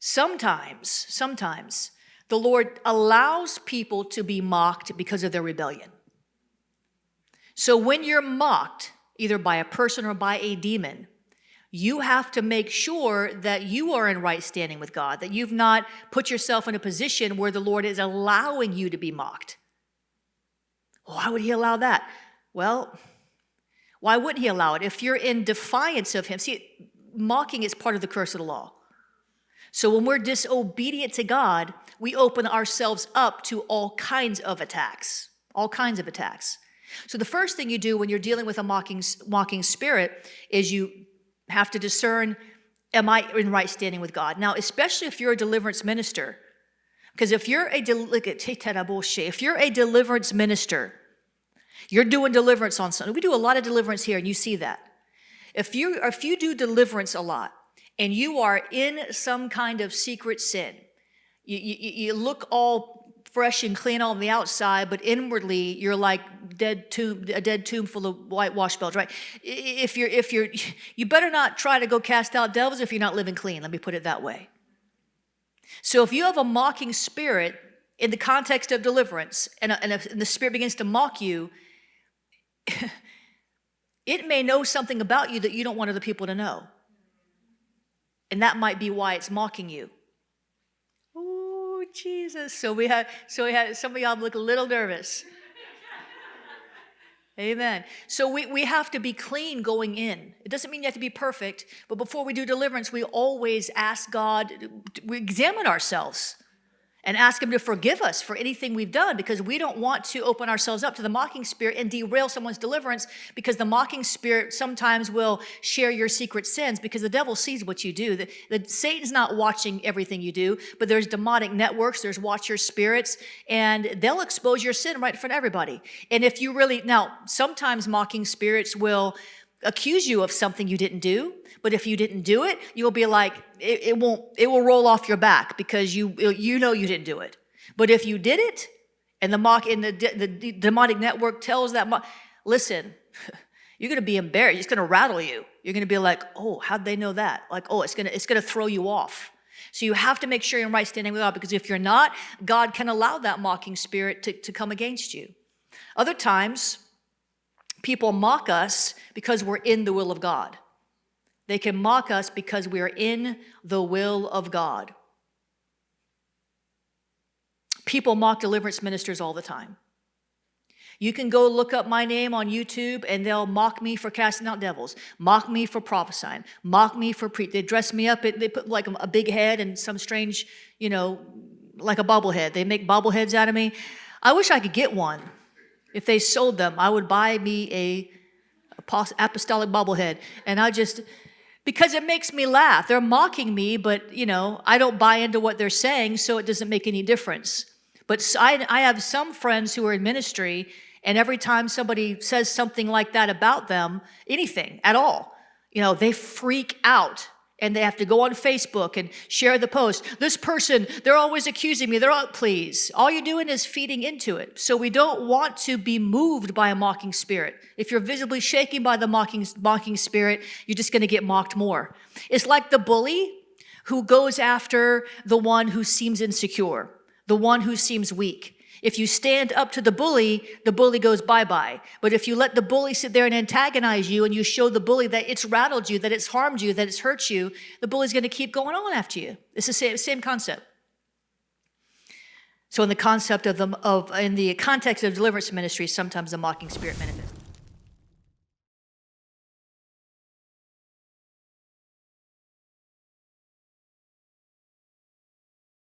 Sometimes the Lord allows people to be mocked because of their rebellion. So when you're mocked, either by a person or by a demon, you have to make sure that you are in right standing with God, that you've not put yourself in a position where the Lord is allowing you to be mocked. Why would he allow that? Well, why wouldn't he allow it? If you're in defiance of him, see, mocking is part of the curse of the law. So when we're disobedient to God, we open ourselves up to all kinds of attacks, So the first thing you do when you're dealing with a mocking spirit is you have to discern, am I in right standing with God? Now, especially if you're a deliverance minister, because if you're a deliverance minister, you're doing deliverance on Sunday. We do a lot of deliverance here, and you see that. If you do deliverance a lot, and you are in some kind of secret sin, you look all fresh and clean on the outside, but inwardly you're like a dead tomb full of whitewash bells, right? You better not try to go cast out devils if you're not living clean. Let me put it that way. So if you have a mocking spirit in the context of deliverance, and the spirit begins to mock you, it may know something about you that you don't want other people to know. And that might be why it's mocking you. Oh, Jesus. So we had some of y'all look a little nervous. Amen. So we have to be clean going in. It doesn't mean you have to be perfect, but before we do deliverance, we always ask God, we examine ourselves and ask him to forgive us for anything we've done, because we don't want to open ourselves up to the mocking spirit and derail someone's deliverance, because the mocking spirit sometimes will share your secret sins, because the devil sees what you do. Satan's not watching everything you do, but there's demonic networks, there's watcher spirits, and they'll expose your sin right in front of everybody. And if you now, sometimes mocking spirits will accuse you of something you didn't do, but if you didn't do it, you'll be like, it will roll off your back, because you know you didn't do it. But if you did it, and the demonic network tells that, listen, you're going to be embarrassed. It's going to rattle you. You're going to be like, oh, how'd they know that? Like, oh, it's going to throw you off. So you have to make sure you're in right standing with God, because if you're not, God can allow that mocking spirit to come against you. Other times, people mock us because we're in the will of God. They can mock us because we are in the will of God. People mock deliverance ministers all the time. You can go look up my name on YouTube, and they'll mock me for casting out devils, mock me for prophesying, mock me for They dress me up, they put like a big head and some strange, like a bobblehead. They make bobbleheads out of me. I wish I could get one. If they sold them, I would buy me a apostolic bobblehead, and because it makes me laugh. They're mocking me, but, I don't buy into what they're saying, so it doesn't make any difference. But I have some friends who are in ministry, and every time somebody says something like that about them, anything at all, they freak out, and they have to go on Facebook and share the post. This person, they're always accusing me. Please. All you're doing is feeding into it. So we don't want to be moved by a mocking spirit. If you're visibly shaken by the mocking spirit, you're just going to get mocked more. It's like the bully who goes after the one who seems insecure, the one who seems weak. If you stand up to the bully goes bye-bye. But if you let the bully sit there and antagonize you, and you show the bully that it's rattled you, that it's harmed you, that it's hurt you, the bully's going to keep going on after you. It's the same concept. So in the context of deliverance ministry, sometimes the mocking spirit manifests.